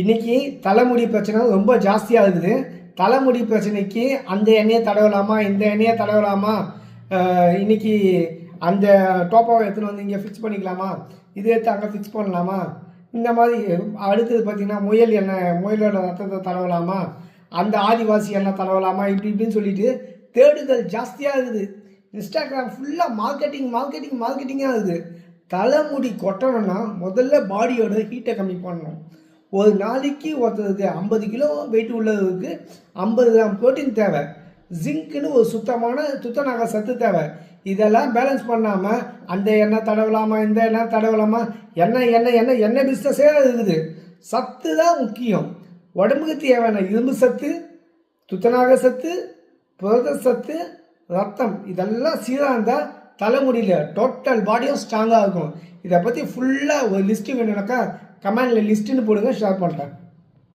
இன்றைக்கி தலைமுடி பிரச்சனை ரொம்ப ஜாஸ்தியாக இருக்குது. தலைமுடி பிரச்சனைக்கு அந்த எண்ணெயை தடவலாமா, இந்த எண்ணெயை தடவலாமா, இன்றைக்கி அந்த டோப்பாவை எடுத்துன்னு வந்து இங்கே ஃபிக்ஸ் பண்ணிக்கலாமா, இது எடுத்து அங்கே ஃபிக்ஸ் பண்ணலாமா, இந்த மாதிரி. அடுத்தது பார்த்திங்கன்னா முயல் எண்ணெய், முயலோட ரத்தத்தை தடவலாமா, அந்த ஆதிவாசி எண்ணெய் தடவலாமா, இப்படின்னு சொல்லிட்டு தேடுதல் ஜாஸ்தியாக இருக்குது. இன்ஸ்டாகிராம் ஃபுல்லாக மார்க்கெட்டிங்காக இருக்குது. தலைமுடி கொட்டணும்னா முதல்ல பாடியோட ஹீட்டை கம்மி பண்ணணும். ஒரு நாளைக்கு ஒருத்தருக்கு 50 கிலோ வெயிட் உள்ளதுக்கு 50 கிராம் ப்ரோட்டீன் தேவை. ஜிங்க்குன்னு ஒரு துத்தநாக சத்து தேவை. இதெல்லாம் பேலன்ஸ் பண்ணாமல் அந்த எண்ணெய் தடவலாமா, இந்த எண்ணெய் தடவலாமா, எண்ணெய் பிஸ்னஸே இருக்குது. சத்து தான் முக்கியம். உடம்புக்கு தேவையான இரும்பு சத்து, துத்தநாக சத்து, புரத சத்து, ரத்தம் இதெல்லாம் சீராக இருந்தால் தலைமுடியில் டோட்டல் பாடியும் ஸ்ட்ராங்காக இருக்கும். இதை பற்றி ஃபுல்லாக ஒரு லிஸ்ட்டு வேணும்னாக்கா கமெண்டில் லிஸ்ட்டுன்னு போடுங்க, ஷேர் பண்ணுறேன்.